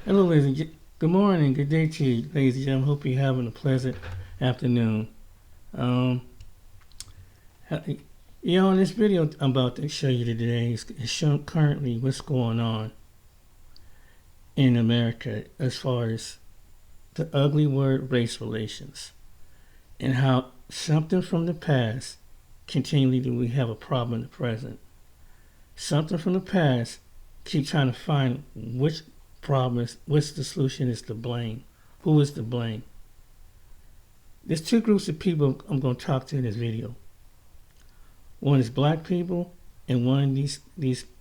Hello, good morning, good day to you, ladies and gentlemen. Hope you're having a pleasant afternoon. Um, in this video I'm about to show you today is showing currently what's going on in America as far as the ugly word race relations and how something from the past continually do we have a problem in the present. Something from the past keep trying to find which problem is, what's the solution is to blame. Who is to blame? There's two groups of people I'm going to talk to in this video. One is black people, and one these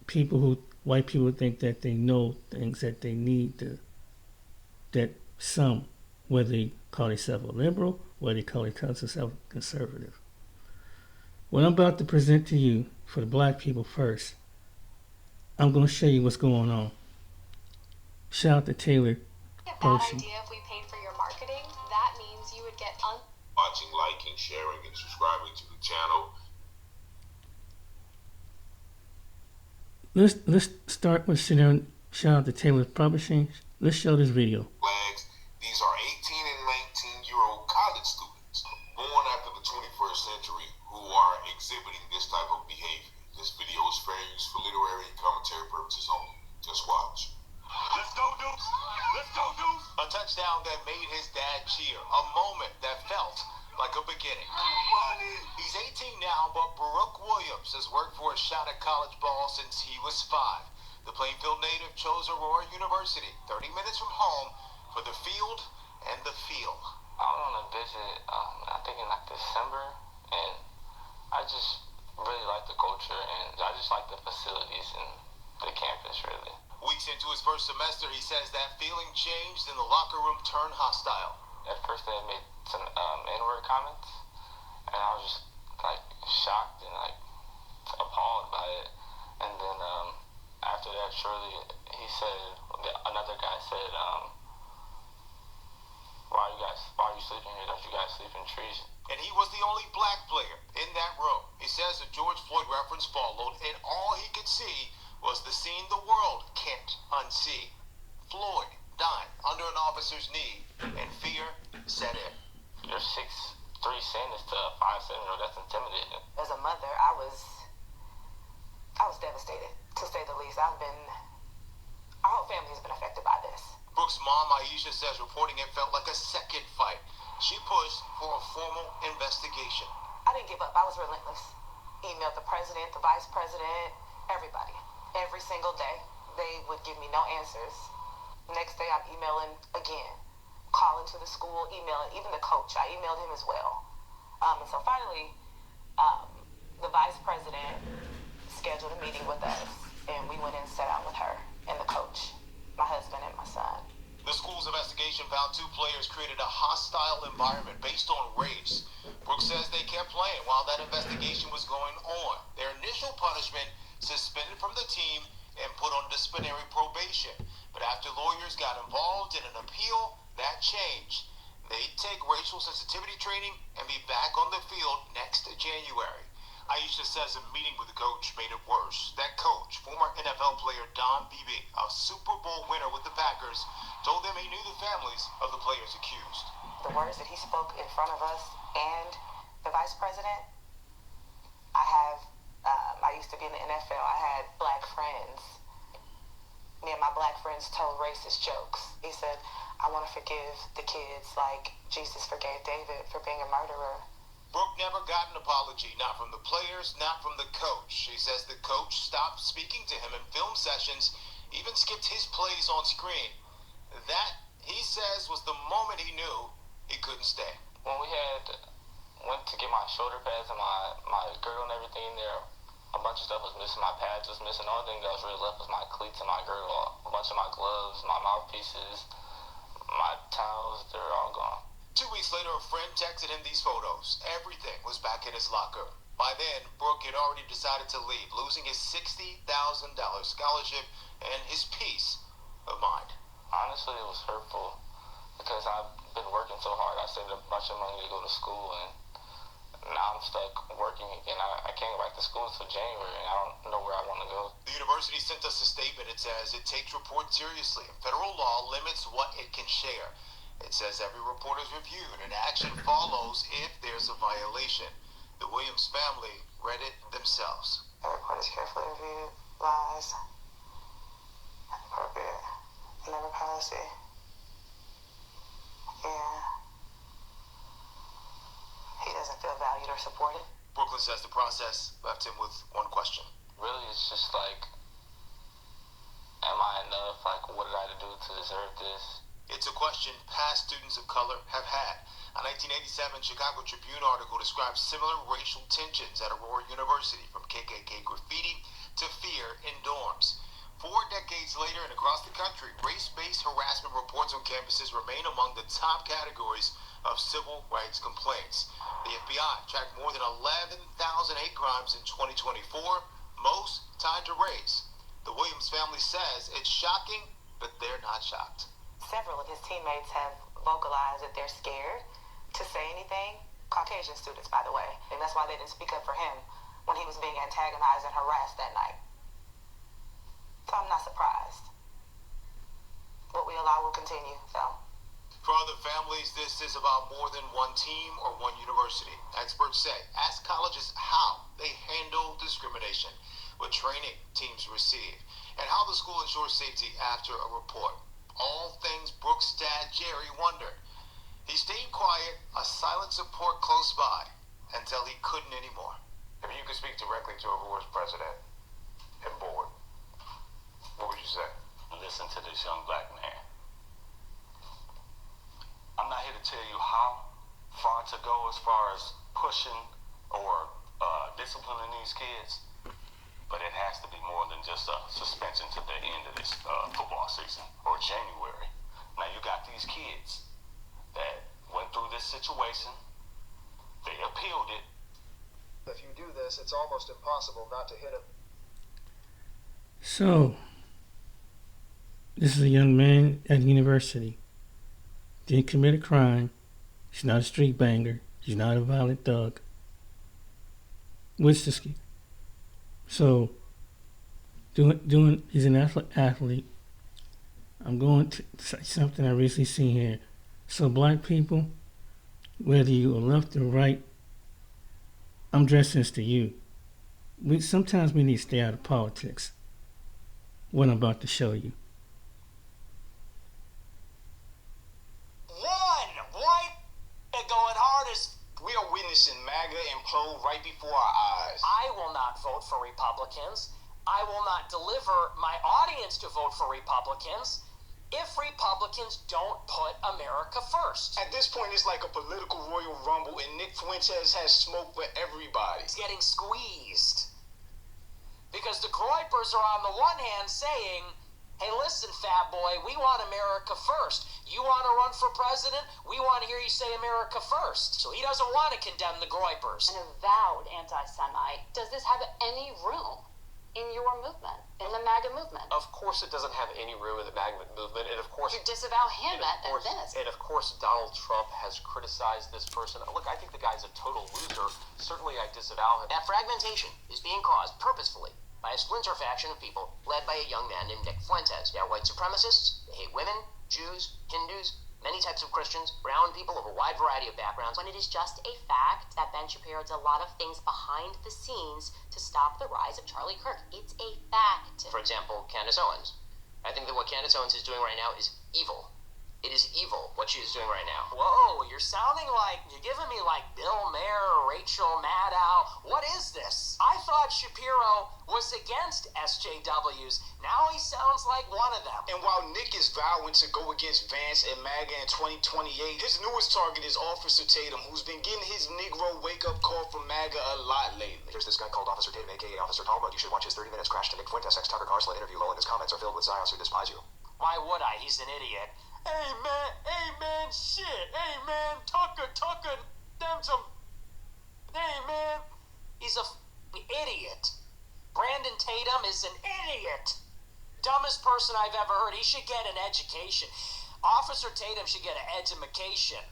people who white people think that they know things that they need to, that some, whether they call themselves a liberal, whether they call themselves conservative. What I'm about to present to you for the black people first, I'm going to show you what's going on. Shout out to Taylor Potion. Idea if we paid for your marketing, that means you would get watching, liking, sharing, and subscribing to the channel. Let's start with shout out to Taylor Publishing. Let's show this video. Flags. These are 18 and 19-year-old college students born after the 21st century who are exhibiting this type of behavior. This video is fair use for literary and commentary purposes only. Just watch. Let's go, Deuce! Let's go, Deuce! A touchdown that made his dad cheer. A moment that felt like a beginning. Money! He's 18 now, but Brooke Williams has worked for a shot at college ball since he was 5. The Plainfield native chose Aurora University, 30 minutes from home, for the field and the feel. I went on a visit, I think in like December, and I just really like the culture, and I just like the facilities and the campus, really. Weeks into his first semester, he says that feeling changed and the locker room turned hostile. At first they had made some N-word comments, and I was just like shocked and like appalled by it. And then after that, shortly, another guy said, why are you sleeping here? Don't you guys sleep in trees? And he was the only black player in that room. He says the George Floyd reference followed, and all he could see was the scene the world can't unsee. Floyd dying under an officer's knee, and fear set in. You're 6'3" saying this to a 5'7", that's intimidating. As a mother, I was devastated, to say the least. Our whole family has been affected by this. Brooke's mom, Aisha, says reporting it felt like a second fight. She pushed for a formal investigation. I didn't give up. I was relentless. Emailed the president, the vice president, everybody. Every single day. They would give me no answers. Next day, I'd email him again. Calling to the school, emailing, even the coach. I emailed him as well. And so finally, the vice president scheduled a meeting with us, and we went and sat down with her and the coach, my husband and my son. The school's investigation found 2 players created a hostile environment based on race. Brooke says they kept playing while that investigation was going on. Their initial punishment, suspended from the team and put on disciplinary probation. But after lawyers got involved in an appeal, that changed. They'd take racial sensitivity training and be back on the field next January. Aisha says a meeting with the coach made it worse. That coach, former NFL player Don Beebe, a Super Bowl winner with the Packers, told them he knew the families of the players accused. The words that he spoke in front of us and the vice president, I used to be in the NFL. I had black friends. Me and my black friends told racist jokes. He said, I want to forgive the kids like Jesus forgave David for being a murderer. Brooke never got an apology, not from the players, not from the coach. She says the coach stopped speaking to him in film sessions, even skipped his plays on screen. That, he says, was the moment he knew he couldn't stay. When we went to get my shoulder pads and my girdle and everything in there, a bunch of stuff was missing. My pads was missing. The only thing that was really left was my cleats and my girdle. A bunch of my gloves, my mouthpieces, my towels, they're all gone. 2 weeks later, a friend texted him these photos. Everything was back in his locker. By then, Brooke had already decided to leave, losing his $60,000 scholarship and his peace of mind. Honestly, it was hurtful because I've been working so hard. I saved a bunch of money to go to school, and now I'm stuck working again. I can't go back to school until January, and I don't know where I want to go. The university sent us a statement. It says it takes reports seriously. Federal law limits what it can share. It says every report is reviewed and action follows if there's a violation. The Williams family read it themselves. Every report is carefully reviewed, lies, inappropriate, never policy. Yeah. He doesn't feel valued or supported. Brooklyn says the process left him with one question. Really, it's just like, am I enough? Like, what did I do to deserve this? It's a question past students of color have had. A 1987 Chicago Tribune article describes similar racial tensions at Aurora University, from KKK graffiti to fear in dorms. 4 decades later and across the country, race-based harassment reports on campuses remain among the top categories of civil rights complaints. The FBI tracked more than 11,000 hate crimes in 2024, most tied to race. The Williams family says it's shocking, but they're not shocked. Several of his teammates have vocalized that they're scared to say anything. Caucasian students, by the way. And that's why they didn't speak up for him when he was being antagonized and harassed that night. So I'm not surprised. What we allow will continue, so. For other families, this is about more than one team or one university. Experts say, ask colleges how they handle discrimination, what training teams receive, and how the school ensures safety after a report. All things Brooks' dad, Jerry, wondered. He stayed quiet, a silent support close by, until he couldn't anymore. If you could speak directly to Aurora's president and board, what would you say? Listen to this young black man. I'm not here to tell you how far to go as far as pushing or disciplining these kids, but it has to be more than just a suspension to the end of this football season or January. Now you got these kids that went through this situation, they appealed it. If you do this, it's almost impossible not to hit him. So, this is a young man at university. Didn't commit a crime. He's not a street banger. He's not a violent thug. Wistiski. So, he's an athlete. I'm going to say something I recently seen here. So, black people, whether you are left or right, I'm addressing this to you. Sometimes we need to stay out of politics. What I'm about to show you. Going hard as we are witnessing MAGA implode right before our eyes. I will not vote for Republicans. I will not deliver my audience to vote for Republicans if Republicans don't put America first. At this point, it's like a political Royal Rumble, and Nick Fuentes has smoke for everybody. It's getting squeezed. Because the Groypers are on the one hand saying, hey, listen, fat boy, we want America first. You want to run for president? We want to hear you say America first. So he doesn't want to condemn the Groypers. An avowed anti-Semite. Does this have any room in your movement, in the MAGA movement? Of course it doesn't have any room in the MAGA movement, and of course... You disavow him at this. And of course Donald Trump has criticized this person. Look, I think the guy's a total loser. Certainly I disavow him. That fragmentation is being caused purposefully by a splinter faction of people led by a young man named Nick Fuentes. They are white supremacists. They hate women, Jews, Hindus, many types of Christians, brown people of a wide variety of backgrounds. When it is just a fact that Ben Shapiro did a lot of things behind the scenes to stop the rise of Charlie Kirk. It's a fact. For example, Candace Owens. I think that what Candace Owens is doing right now is evil. It is evil what she is doing right now. Whoa, you're sounding like, you're giving me like Bill Maher, Rachel Maddow. What is this? I thought Shapiro was against SJWs. Now he sounds like one of them. And while Nick is vowing to go against Vance and MAGA in 2028, his newest target is Officer Tatum, who's been getting his Negro wake-up call from MAGA a lot lately. There's this guy called Officer Tatum, a.k.a. Officer Talbot. You should watch his 30 Minutes Crash to Nick Fuentes ex-Tucker Carlson interview. Low in his comments are filled with Zions who despise you. Why would I? He's an idiot. Hey man, shit. Hey man, Tucker, them some. Hey man, he's a idiot. Brandon Tatum is an idiot. Dumbest person I've ever heard. He should get an education. Officer Tatum should get an education.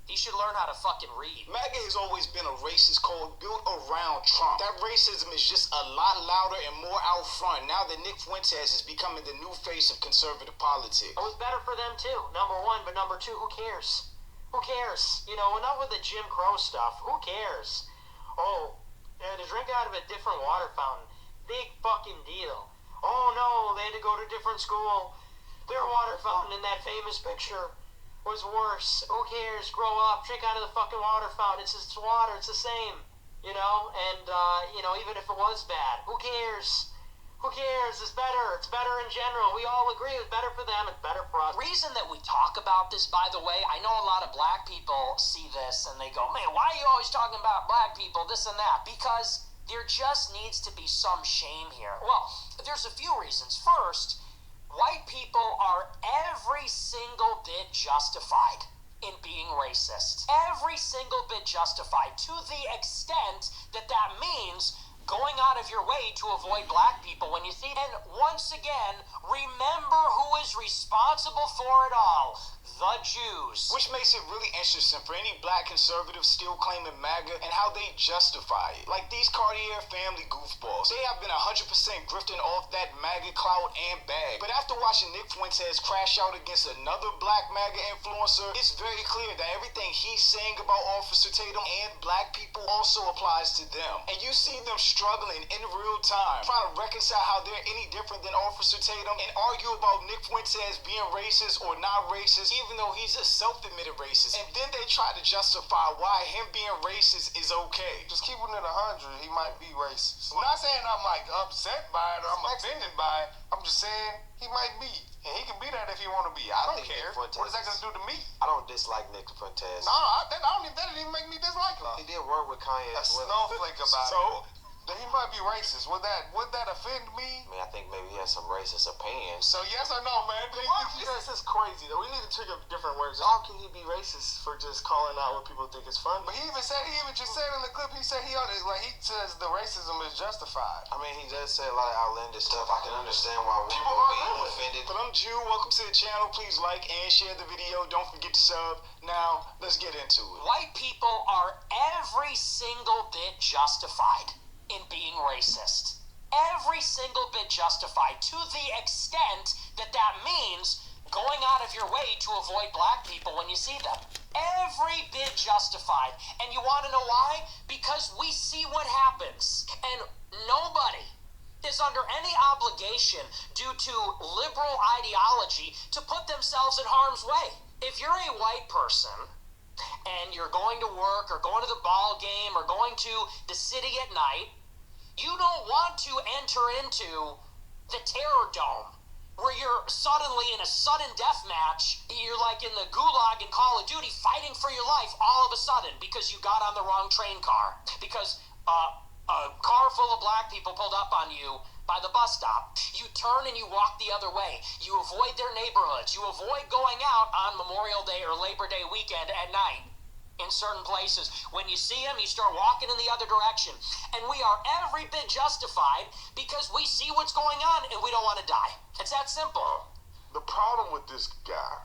He should learn how to fucking read. MAGA has always been a racist code built around Trump. That racism is just a lot louder and more out front now that Nick Fuentes is becoming the new face of conservative politics. It was better for them too, number one, but number two, who cares? Who cares? You know, enough with the Jim Crow stuff. Who cares? Oh, to drink out of a different water fountain. Big fucking deal. Oh no, they had to go to a different school. Their water fountain in that famous picture was worse. Who cares? Grow up, drink out of the fucking water fountain. It's water, it's the same. You know, and, you know, even if it was bad, who cares? Who cares? It's better. It's better in general. We all agree it's better for them. It's better for us. Reason that we talk about this, by the way, I know a lot of black people see this and they go, man, why are you always talking about black people, this and that? Because there just needs to be some shame here. Well, there's a few reasons. First, white people are every single bit justified in being racist. Every single bit justified, to the extent that that means going out of your way to avoid black people when you see it. And once again, remember who is responsible for it all. The Jews. Which makes it really interesting for any black conservatives still claiming MAGA and how they justify it. Like these Cartier family goofballs. They have been 100% grifting off that MAGA clout and bag. But after watching Nick Fuentes crash out against another black MAGA influencer, it's very clear that everything he's saying about Officer Tatum and black people also applies to them. And you see them struggling in real time, trying to reconcile how they're any different than Officer Tatum and argue about Nick Fuentes being racist or not racist, even though he's a self-admitted racist. And then they try to justify why him being racist is okay. Just keep it at 100, he might be racist. I'm not saying I'm like upset by it or I'm offended by it. I'm just saying he might be. And he can be that if he want to be. I don't care. What is that going to do to me? I don't dislike Nick Fuentes. No, that didn't even make me dislike him. He did work with Kanye A as well. snowflake about it. Then he might be racist. Would that offend me? I mean, I think maybe he has some racist opinions. So yes or no, man? This is crazy though. We need to trigger different words. How can he be racist for just calling out what people think is funny? But he even just said in the clip, he said he says the racism is justified. I mean, he does say a lot of outlandish stuff. I can understand why People would be are offended. But I'm Jew. Welcome to the channel. Please like and share the video. Don't forget to sub. Now, let's get into it. White people are every single bit justified in being racist. Every single bit justified, to the extent that that means going out of your way to avoid black people when you see them. Every bit justified. And you want to know why? Because we see what happens. And nobody is under any obligation due to liberal ideology to put themselves in harm's way. If you're a white person and you're going to work or going to the ball game or going to the city at night, you don't want to enter into the Terror Dome where you're suddenly in a sudden death match. You're like in the gulag in Call of Duty fighting for your life all of a sudden because you got on the wrong train car. Because a car full of black people pulled up on you by the bus stop. You turn and you walk the other way. You avoid their neighborhoods. You avoid going out on Memorial Day or Labor Day weekend at night. In certain places, when you see them, you start walking in the other direction. And we are every bit justified because we see what's going on and we don't want to die. It's that simple. The problem with this guy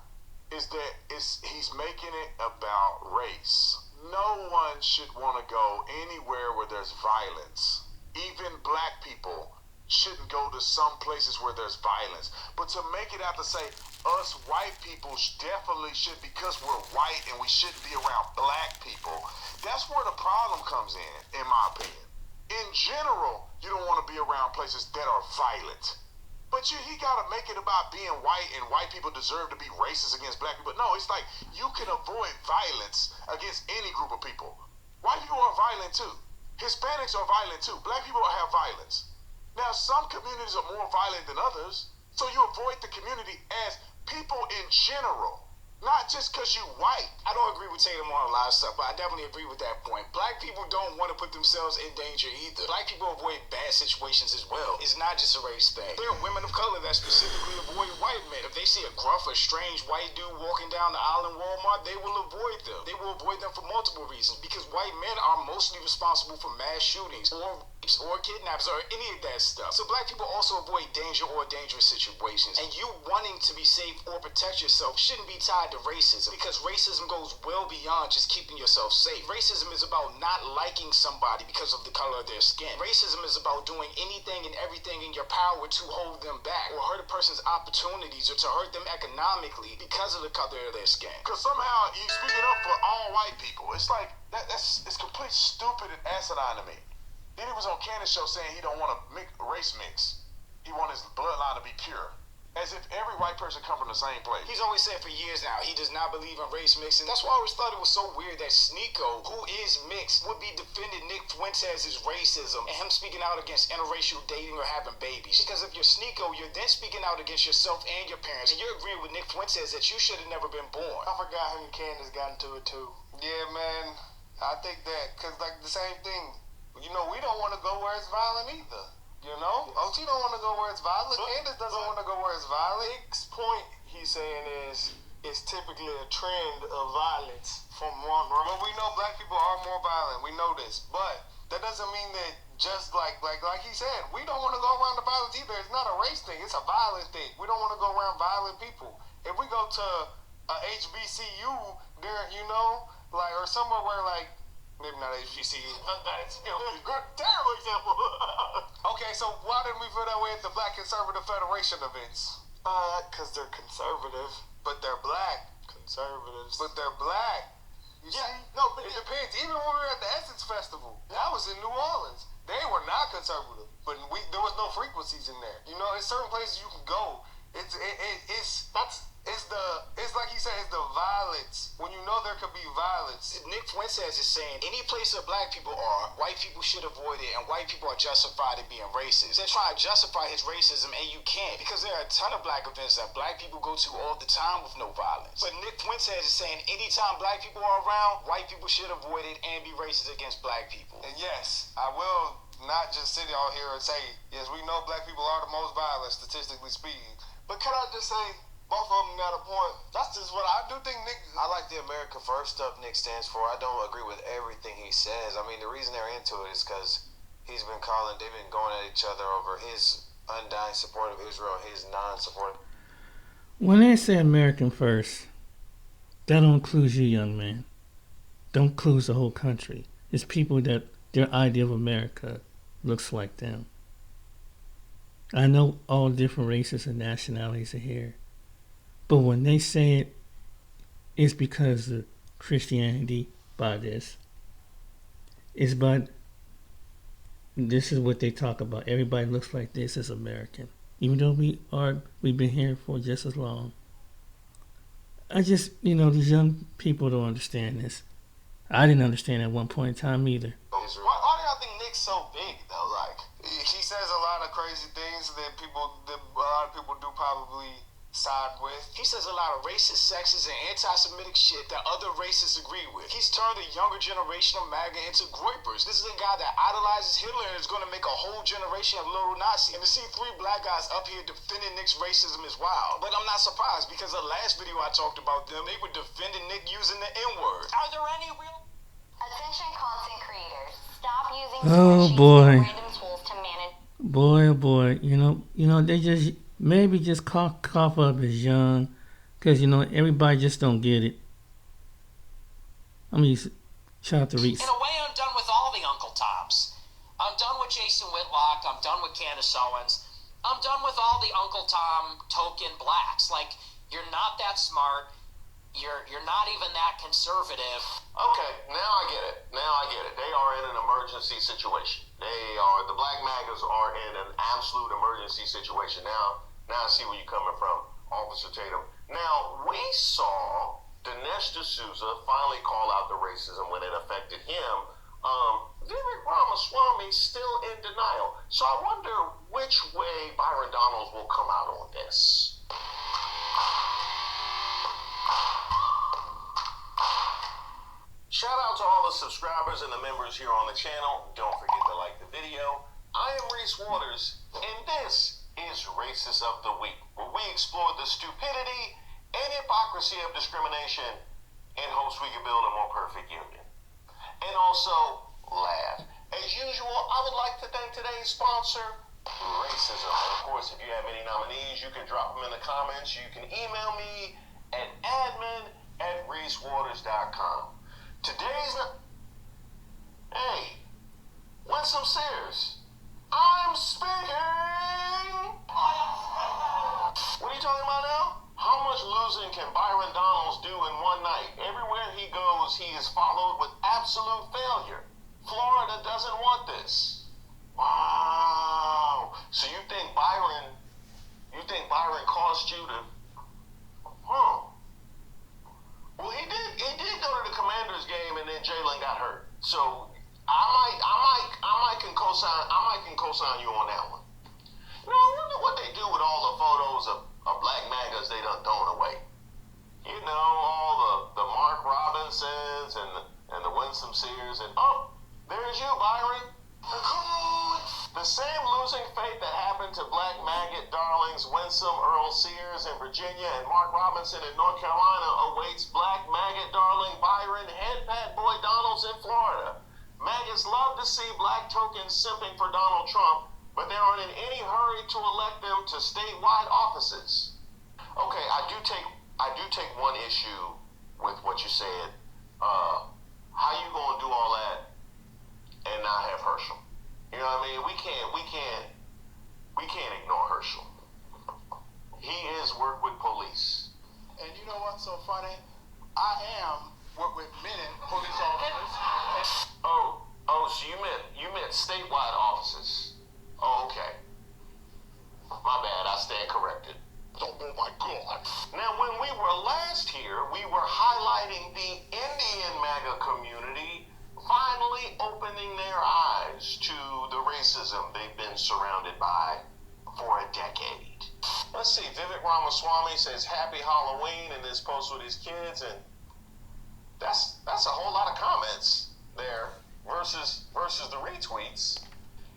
is that he's making it about race. No one should want to go anywhere where there's violence. Even black people shouldn't go to some places where there's violence. But to make it out to say us white people definitely should, because we're white and we shouldn't be around black people, that's where the problem comes in my opinion. In general, you don't want to be around places that are violent. But he got to make it about being white and white people deserve to be racist against black people. No, it's like you can avoid violence against any group of people. White people are violent too. Hispanics are violent too. Black people have violence. Now, some communities are more violent than others, so you avoid the community as people in general, not just because you white. I don't agree with Tatum on a lot of stuff, but I definitely agree with that point. Black people don't want to put themselves in danger either. Black people avoid bad situations as well. It's not just a race thing. There are women of color that specifically avoid white men. If they see a gruff or strange white dude walking down the aisle in Walmart, they will avoid them. They will avoid them for multiple reasons, because white men are mostly responsible for mass shootings or rapes or kidnaps or any of that stuff. So black people also avoid danger or dangerous situations. And you wanting to be safe or protect yourself shouldn't be tied to racism, because racism goes well beyond just keeping yourself safe. Racism is about not liking somebody because of the color of their skin. Racism is about doing anything and everything in your power to hold them back or hurt a person's opportunities or to hurt them economically because of the color of their skin. Because somehow he's speaking up for all white people. It's like, it's complete stupid and asinine to me. Then he was on Candace's show saying he don't want to race mix. He want his bloodline to be pure. As if every white person come from the same place. He's always said for years now he does not believe in race mixing. That's why I always thought it was so weird that Sneeko, who is mixed, would be defending Nick Fuentes' racism and him speaking out against interracial dating or having babies. Because if you're Sneeko, you're then speaking out against yourself and your parents, and you're agreeing with Nick Fuentes that you should have never been born. I forgot him and Candace got into it too. Yeah, man. I think that, because like the same thing, you know, we don't want to go where it's violent either. You know? OT don't want to go where it's violent. Candace doesn't want to go where it's violent. Nick's point, he's saying, is it's typically a trend of violence from one race. But we know black people are more violent. We know this. But that doesn't mean that just like he said, we don't want to go around the violence either. It's not a race thing. It's a violent thing. We don't want to go around violent people. If we go to a HBCU, there, you know, like, or somewhere where, like, maybe not HBCU. That's a terrible example. Okay, so why didn't we feel that way at the Black Conservative Federation events? Because they're conservative. But they're black. Conservatives. But they're black. You see? No, but it depends. Even when we were at the Essence Festival, that was in New Orleans. They were not conservative, but there was no frequencies in there. You know, in certain places you can go. It's like he said, it's the violence. When you know there could be violence. Nick Fuentes is saying any place that black people are, white people should avoid it, and white people are justified in being racist. They're trying to justify his racism, and you can't, because there are a ton of black events that black people go to all the time with no violence. But Nick Fuentes is saying anytime black people are around, white people should avoid it and be racist against black people. And yes, I will not just sit out here and say, yes, we know black people are the most violent, statistically speaking. But can I just say, both of them got a point. That's just what I do think Nick... I like the America First stuff Nick stands for. I don't agree with everything he says. I mean, the reason they're into it is because they've been going at each other over his undying support of Israel, his non-support. When they say American First, that don't include you, young man. Don't include the whole country. It's people that their idea of America looks like them. I know all different races and nationalities are here. But when they say it, it's because of Christianity by this. It's about, this is what they talk about. Everybody looks like this is American. Even though we've been here for just as long. I just, these young people don't understand this. I didn't understand at one point in time either. Why do y'all think Nick's so big though? Like, he says a lot of crazy things that a lot of people do probably side with. He says a lot of racist, sexist, and anti-Semitic shit that other racists agree with. He's turned the younger generation of MAGA into groypers. This is a guy that idolizes Hitler and is going to make a whole generation of little Nazis. And to see three black guys up here defending Nick's racism is wild. But I'm not surprised, because the last video I talked about them, they were defending Nick using the N-word. Are there any real... Attention content creators, stop using random tools to manage. Boy, oh boy, they just maybe just cough up as young, because everybody just don't get it. Shout out to Reese. In a way, I'm done with all the Uncle Toms. I'm done with Jason Whitlock. I'm done with Candace Owens. I'm done with all the Uncle Tom token blacks. Like, you're not that smart. You're not even that conservative. Okay, now I get it. They are in an emergency situation. The Black MAGAs are in an absolute emergency situation. Now I see where you're coming from, Officer Tatum. Now, we saw Dinesh D'Souza finally call out the racism when it affected him. Vivek Ramaswamy still in denial. So I wonder which way Byron Donalds will come out on this. Shout out to all the subscribers and the members here on the channel. Don't forget to like the video. I am Reese Waters, and this is Racist of the Week, where we we explored the stupidity and hypocrisy of discrimination in hopes we could build a more perfect union. And also, laugh. As usual, I would like to thank today's sponsor, Racism. And of course, if you have any nominees, you can drop them in the comments. You can email me at admin@reesewaters.com. Today's... Hey, Winsome Sears, I'm speaking! What are you talking about now? How much losing can Byron Donalds do in one night? Everywhere he goes, he is followed with absolute failure. Florida doesn't want this. Wow. So you think Byron caused you to... Well, he did go to the Commanders game and then Jalen got hurt. So I can co-sign you on that one. You know, I wonder what they do with all the photos of black MAGAs they done thrown away. You know, all the Mark Robinsons and the Winsome Sears and there's you, Byron. The same losing fate that happened to black maggot darlings Winsome Earl Sears in Virginia and Mark Robinson in North Carolina awaits black maggot darling Byron Headpat Boy Donalds in Florida. Maggots love to see black tokens simping for Donald Trump, but they aren't in any hurry to elect them to statewide offices. Okay, I do take one issue with what you said. How you gonna do all that and not have Herschel? You know what I mean? We can't ignore Herschel. He is work with police. And you know what's so funny? I am work with many police officers. So you meant statewide offices. Oh, okay. My bad, I stand corrected. Oh my God. Now, when we were last here, we were highlighting the Indian MAGA community finally opening their eyes to the racism they've been surrounded by for a decade. Let's see, Vivek Ramaswamy says Happy Halloween in this post with his kids, and that's a whole lot of comments there versus the retweets.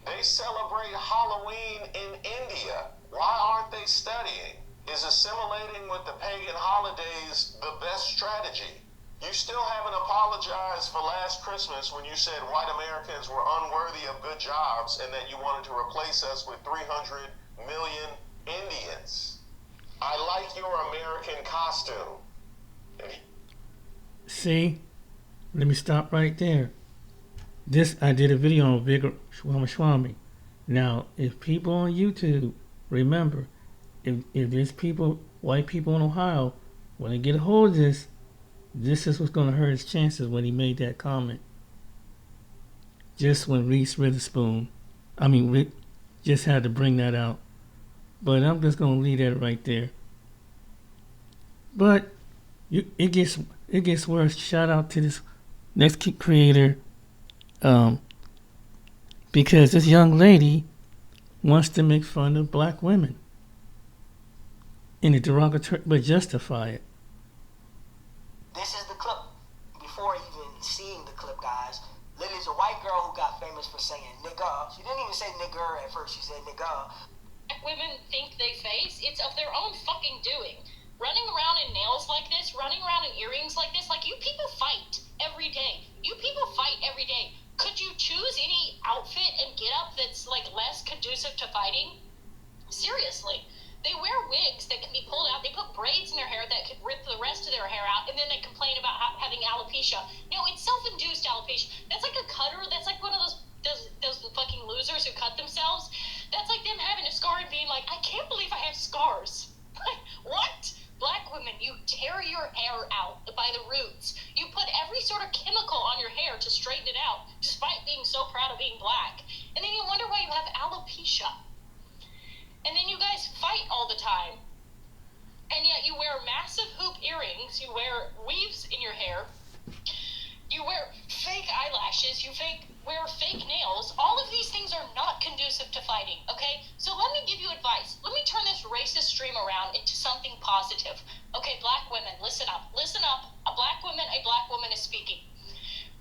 They celebrate Halloween in India. Why aren't they studying? Is assimilating with the pagan holidays the best strategy? You still haven't apologized for last Christmas when you said white Americans were unworthy of good jobs and that you wanted to replace us with 300 million Indians. I like your American costume. See? Let me stop right there. I did a video on Vivek Ramaswamy. Now, if people on YouTube, remember, if there's white people in Ohio, when they get a hold of this is what's going to hurt his chances when he made that comment. Just when Reese Witherspoon, just had to bring that out. But I'm just going to leave that right there. But it gets worse. Shout out to this next creator, because this young lady wants to make fun of black women in a derogatory, but justify it. This is the clip. Before even seeing the clip, guys, Lily's a white girl who got famous for saying nigga. She didn't even say nigger at first. She said nigga. Black women think they face, it's of their own fucking doing. Running around in nails like this, running around in earrings like this, like you people fight every day. You people fight every day. Could you choose any outfit and get up that's like less conducive to fighting? Seriously. They wear wigs that can be pulled out. They put braids in their hair that could rip the rest of their hair out, and then they complain about having alopecia. No, it's self-induced alopecia. That's like a cutter. That's like one of those fucking losers who cut themselves. That's like them having a scar and being like, I can't believe I have scars. Like, what? Black women, you tear your hair out by the roots. You put every sort of chemical on your hair to straighten it out, despite being so proud of being black. And then you wonder why you have alopecia. And then you guys fight all the time. And yet you wear massive hoop earrings, you wear weaves in your hair, you wear fake eyelashes, you wear fake nails. All of these things are not conducive to fighting, okay? So let me give you advice. Let me turn this racist stream around into something positive. Okay, black women, listen up. Listen up. A black woman is speaking.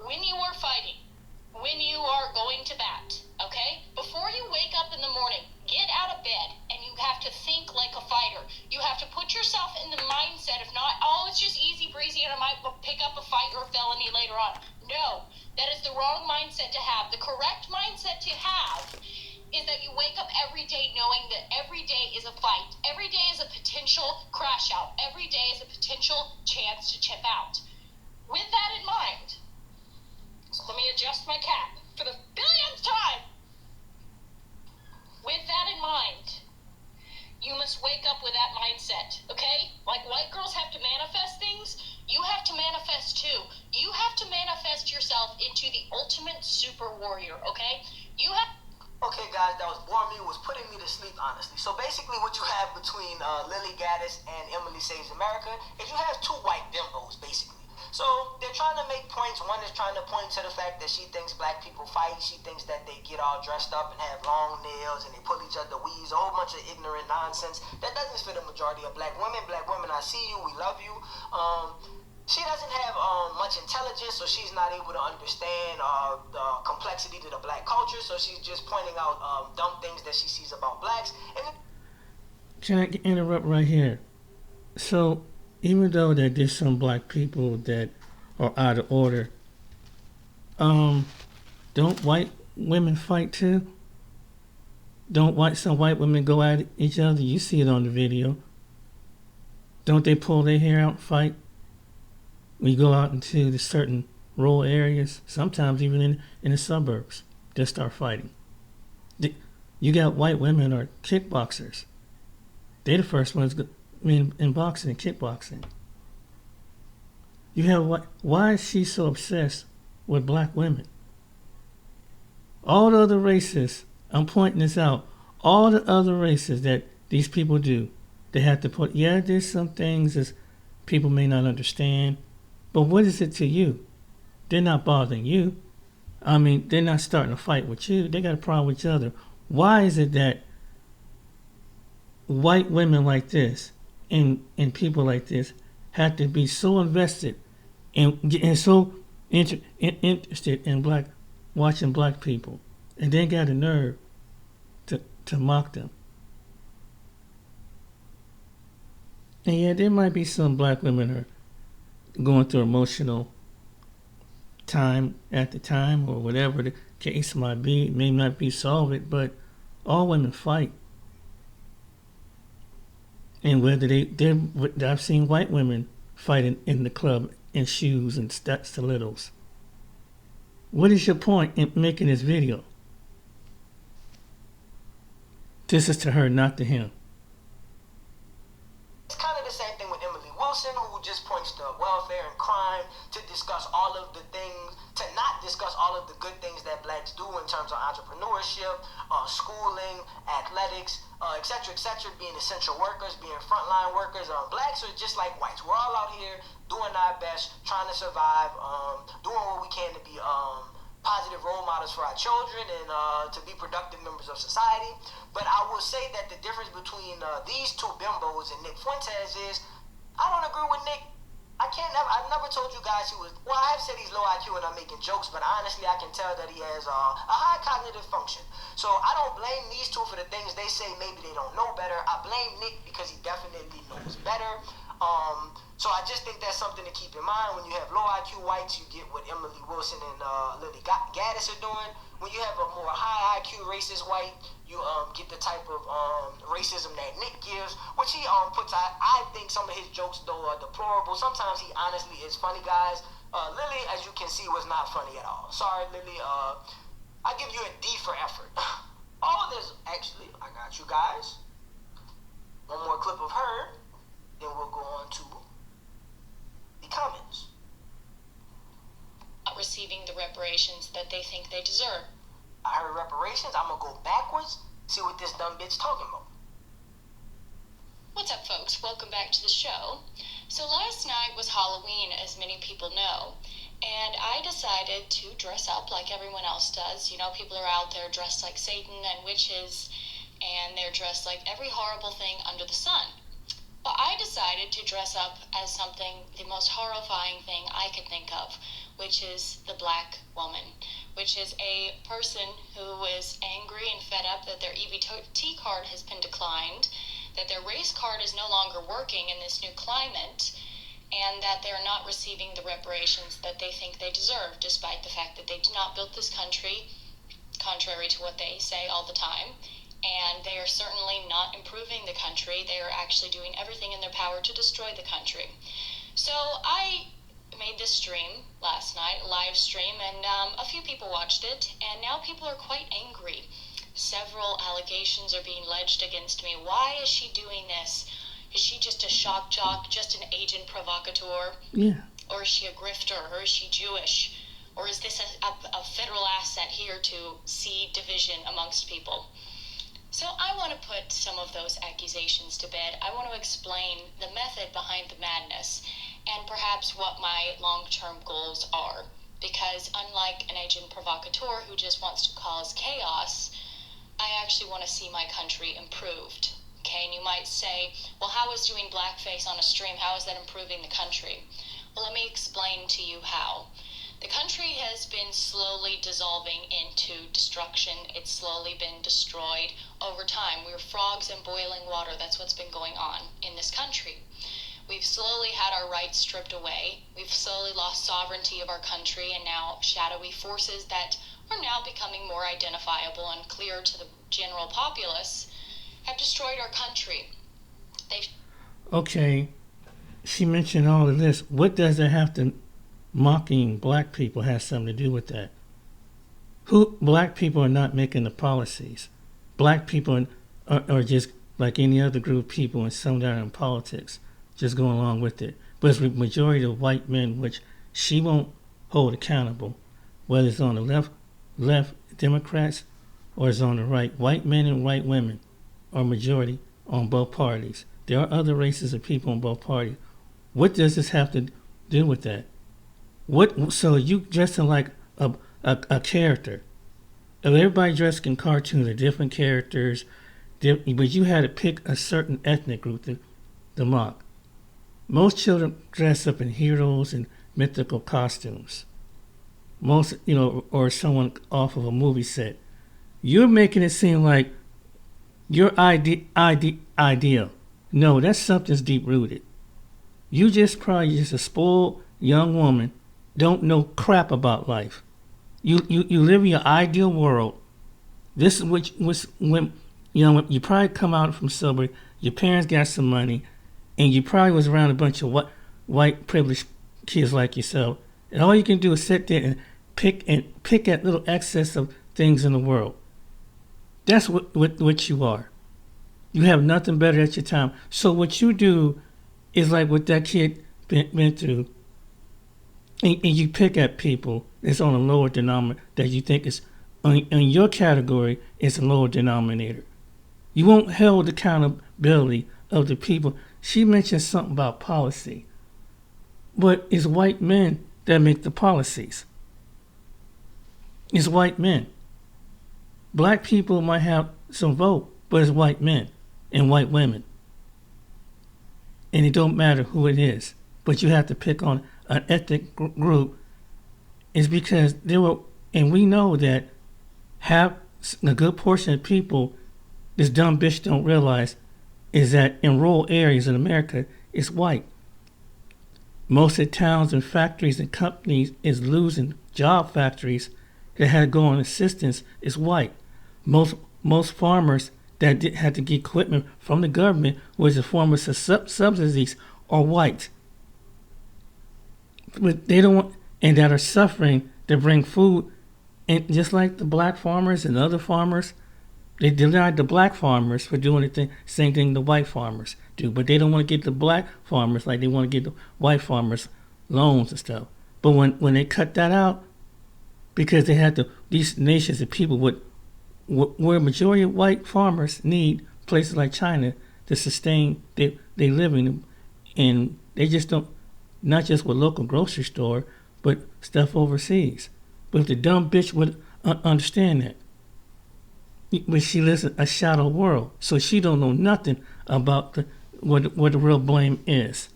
When you are fighting, when you are going to bat, okay? Before you wake up in the morning, get out of bed and you have to think like a fighter. You have to put yourself in the mindset of not, oh, it's just easy breezy and I might pick up a fight or a felony later on. No, that is the wrong mindset to have. The correct mindset to have is that you wake up every day knowing that every day is a fight. Every day is a potential crash out. Every day is a potential chance to chip out. With that in mind, so let me adjust my cap for the billionth time. With that in mind, you must wake up with that mindset, okay? Like white girls have to manifest things, you have to manifest too. You have to manifest yourself into the ultimate super warrior, okay? You have... Okay, guys, that was boring me, was putting me to sleep, honestly. So basically what you have between Lily Gaddis and Emily Saves America is you have two white bimbos, basically. So they're trying to make points. One is trying to point to the fact that she thinks black people fight. She thinks that they get all dressed up and have long nails and they pull each other weaves, a whole bunch of ignorant nonsense. That doesn't fit the majority of black women. Black women, I see you, we love you. She doesn't have much intelligence, so she's not able to understand the complexity to the black culture, so she's just pointing out dumb things that she sees about blacks. And can I interrupt right here? So, even though that there's some black people that are out of order, don't white women fight too? Don't some white women go at each other? You see it on the video. Don't they pull their hair out and fight? We go out into the certain rural areas, sometimes even in the suburbs, they start fighting. You got white women are kickboxers. They're the first ones in boxing and kickboxing. You have why is she so obsessed with black women? All the other races, I'm pointing this out, all the other races that these people do, they have to put, yeah, there's some things that people may not understand, but what is it to you? They're not bothering you. I mean, they're not starting a fight with you. They got a problem with each other. Why is it that white women like this and people like this have to be so invested and so interested in watching black people, and then got the nerve to mock them? And yeah, there might be some black women who are going through emotional time at the time, or whatever the case might be. It may not be solved, but all women fight. And whether I've seen white women fighting in the club in shoes and stilettos. What is your point in making this video? This is to her, not to him. it's kind of the same thing with Emily Wilson, who just points to welfare and crime, to discuss all of the things, to not discuss all of the good things that blacks do in terms of entrepreneurship, schooling, athletics, etc., being essential workers, being frontline workers. Blacks are just like whites. We're all out here doing our best, trying to survive, doing what we can to be positive role models for our children and to be productive members of society. But I will say that the difference between these two bimbos and Nick Fuentes is, I don't agree with Nick. I've never told you guys he was, well, I have said he's low IQ and I'm making jokes, but honestly I can tell that he has a high cognitive function. So I don't blame these two for the things they say. Maybe they don't know better. I blame Nick because he definitely knows better. So I just think that's something to keep in mind. When you have low IQ whites, you get what Emily Wilson and Lily Gaddis are doing. When you have a more high IQ racist white, you get the type of racism that Nick gives, which he puts out. I think some of his jokes, though, are deplorable. Sometimes he honestly is funny, guys. Lily, as you can see, was not funny at all. Sorry, Lily. I give you a D for effort. Oh, there's actually, I got you guys. One more clip of her, then we'll go on to the comments. Not receiving the reparations that they think they deserve. I heard reparations. I'm gonna go backwards, see what this dumb bitch talking about. What's up, folks? Welcome back to the show. So last night was Halloween, as many people know, and I decided to dress up like everyone else does. You know, people are out there dressed like Satan and witches, and they're dressed like every horrible thing under the sun. But I decided to dress up as something, the most horrifying thing I could think of, which is the black woman, which is a person who is angry and fed up that their EBT card has been declined, that their race card is no longer working in this new climate, and that they're not receiving the reparations that they think they deserve, despite the fact that they did not build this country, contrary to what they say all the time. And they are certainly not improving the country. They are actually doing everything in their power to destroy the country. So I made this stream last night, a live stream, and a few people watched it, and now people are quite angry. Several allegations are being alleged against me. Why is she doing this? Is she just a shock jock, just an agent provocateur? Yeah. Or is she a grifter? Or is she Jewish? Or is this a federal asset here to seed division amongst people? So I want to put some of those accusations to bed. I want to explain the method behind the madness and perhaps what my long-term goals are. Because unlike an agent provocateur who just wants to cause chaos, I actually want to see my country improved. Okay, and you might say, well, how is doing blackface on a stream, how is that improving the country? Well, let me explain to you how. The country has been slowly dissolving into destruction. It's slowly been destroyed over time. We're frogs in boiling water. That's what's been going on in this country. We've slowly had our rights stripped away. We've slowly lost sovereignty of our country, and now shadowy forces that are now becoming more identifiable and clear to the general populace have destroyed our country. Okay, she mentioned all of this. What does it have to mocking black people has something to do with that? Black people are not making the policies. Black people are just like any other group of people and some that are in politics, just going along with it. But it's the majority of white men, which she won't hold accountable, whether it's on the left Democrats or it's on the right. White men and white women are majority on both parties. There are other races of people on both parties. What does this have to do with that? So you dressing like a character. If everybody dressed in cartoons are different characters, but you had to pick a certain ethnic group to mock. Most children dress up in heroes and mythical costumes. Most, or someone off of a movie set. You're making it seem like your ideal. No, that's something's deep-rooted. You probably just a spoiled young woman, don't know crap about life. You live in your ideal world. This is when you probably come out from suburb, your parents got some money, and you probably was around a bunch of white privileged kids like yourself, and all you can do is sit there and pick at little excess of things in the world. That's what you are. You have nothing better at your time. So what you do is like what that kid been through, and you pick at people that's on a lower denominator that you think is in your category is a lower denominator. You won't hold accountability of the people. She mentioned something about policy, but it's white men that make the policies. It's white men. Black people might have some vote, but it's white men and white women. And it don't matter who it is, but you have to pick on an ethnic group. Is because and we know that half a good portion of people, this dumb bitch don't realize, is that in rural areas in America, it's white. Most of the towns and factories and companies is losing job factories that had to go on assistance is white. Most farmers that had to get equipment from the government, was the form of subsidies, are white. But they don't want, and that are suffering to bring food, and just like the black farmers and other farmers, they denied the black farmers for doing the same thing the white farmers do, but they don't want to get the black farmers like they want to get the white farmers loans and stuff. But when they cut that out, because they had these nations of people where majority of white farmers need places like China to sustain their living, and they just don't, not just with local grocery store, but stuff overseas. But if the dumb bitch would understand that, but she lives in a shadow world, so she don't know nothing about what the real blame is.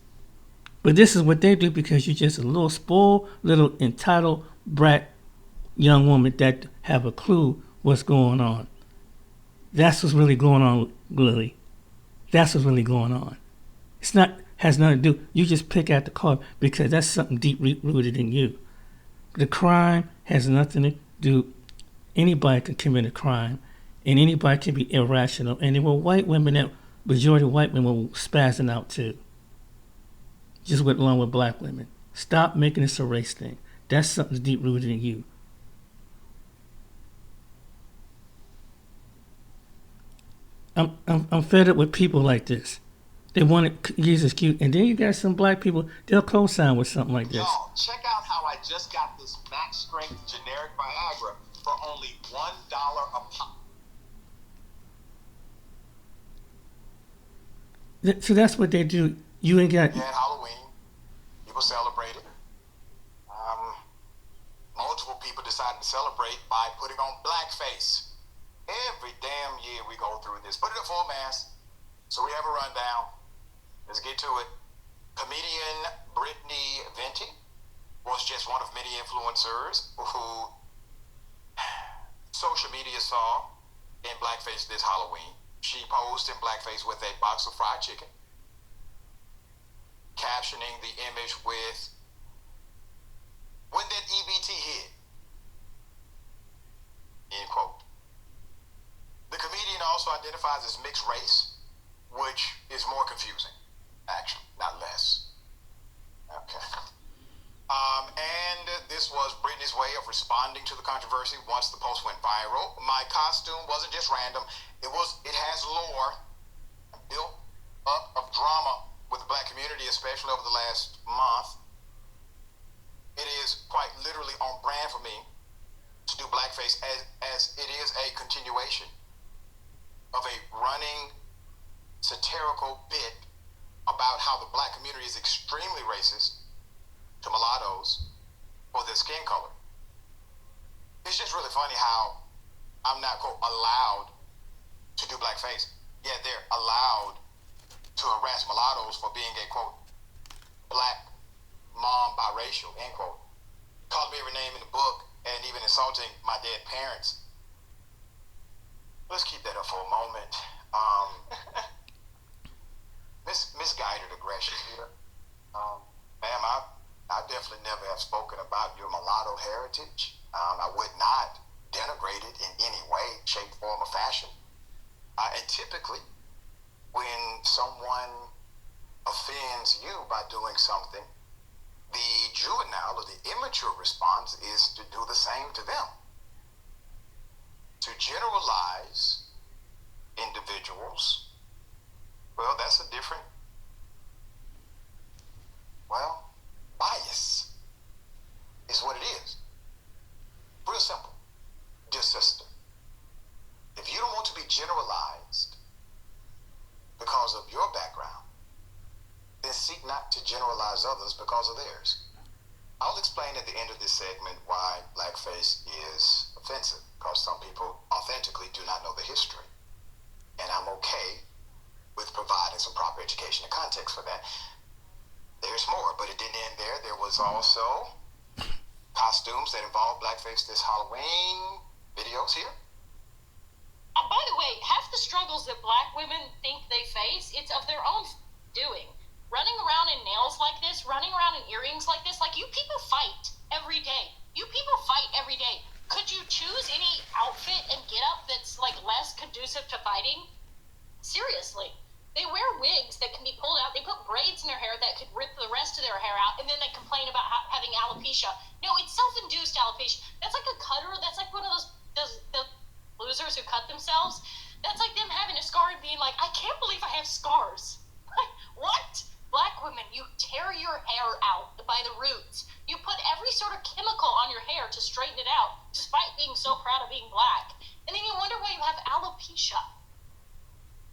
But this is what they do because you're just a little spoiled, little entitled brat young women that have a clue what's going on. That's what's really going on, Lily. That's what's really going on. It's not, has nothing to do, you just pick out the card because that's something deep rooted in you. The crime has nothing to do, anybody can commit a crime and anybody can be irrational. And there were white women that, majority of white women were spazzing out too. Just went along with black women. Stop making this a race thing. That's something deep rooted in you. I'm fed up with people like this. They want to use this cute, and then you got some black people, they'll co-sign with something like this. Y'all, check out how I just got this max strength generic Viagra for only $1 a pop. So that's what they do. You ain't got... Yeah, Halloween, people celebrate it. Multiple people decided to celebrate by putting on blackface. Every damn year we go through this. Put it at full mask. So we have a rundown. Let's get to it. Comedian Brittany Venti was just one of many influencers who social media saw in blackface this Halloween. She posed in blackface with a box of fried chicken, captioning the image with, "When that EBT hit," end quote. The comedian also identifies as mixed race, which is more confusing, actually, not less. Okay. And this was Britney's way of responding to the controversy once the post went viral. "My costume wasn't just random. It has lore built up of drama with the black community, especially over the last month. It is quite literally on brand for me to do blackface as it is a continuation of a running satirical bit about how the black community is extremely racist to mulattoes for their skin color. It's just really funny how I'm not, quote, allowed to do blackface, yet they're allowed to harass mulattoes for being a, quote, black mom biracial, end quote. Called me every name in the book and even insulting my dead parents. Let's keep that up for a moment. Misguided aggression here. Ma'am, I definitely never have spoken about your mulatto heritage. I would not denigrate it in any way, shape, form, or fashion. And typically, when someone offends you by doing something, the juvenile or the immature response is to do the same to them. To generalize individuals, well, that's a different, bias is what it is. Real simple. Dear sister, if you don't want to be generalized because of your background, then seek not to generalize others because of theirs. I'll explain at the end of this segment why blackface is offensive, because some people authentically do not know the history. And I'm okay with providing some proper education and context for that. There's more, but it didn't end there. There was also costumes that involved blackface this Halloween. Videos here. By the way, half the struggles that black women think they face, it's of their own doing. Running around in nails like this, running around in earrings like this, like you people fight every day. You people fight every day. Could you choose any outfit and get up that's like less conducive to fighting? Seriously. They wear wigs that can be pulled out. They put braids in their hair that could rip the rest of their hair out, and then they complain about having alopecia. No, it's self-induced alopecia. That's like a cutter. That's like one of those losers who cut themselves. That's like them having a scar and being like, I can't believe I have scars. Like, what? Black women, you tear your hair out by the roots. You put every sort of chemical on your hair to straighten it out, despite being so proud of being black. And then you wonder why you have alopecia.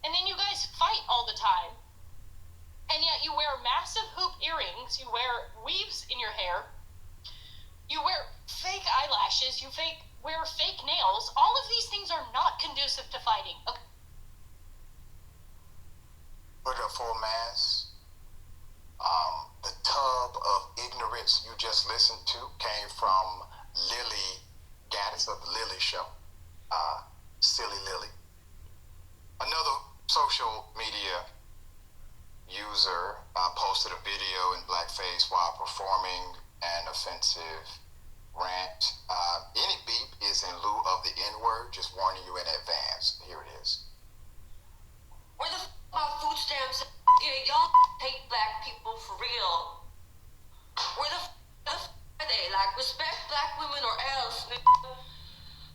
And then you guys fight all the time. And yet you wear massive hoop earrings, you wear weaves in your hair, you wear fake eyelashes, you wear fake nails. All of these things are not conducive to fighting. Okay. Put up full mass. The tub of ignorance you just listened to came from Lily posted a video in blackface while performing an offensive rant. Any beep is in lieu of the N-word, just warning you in advance. Here it is. Where the f*** my food stamps? Yeah, y'all hate black people for real. Where the f*** are they? Like, respect black women or else.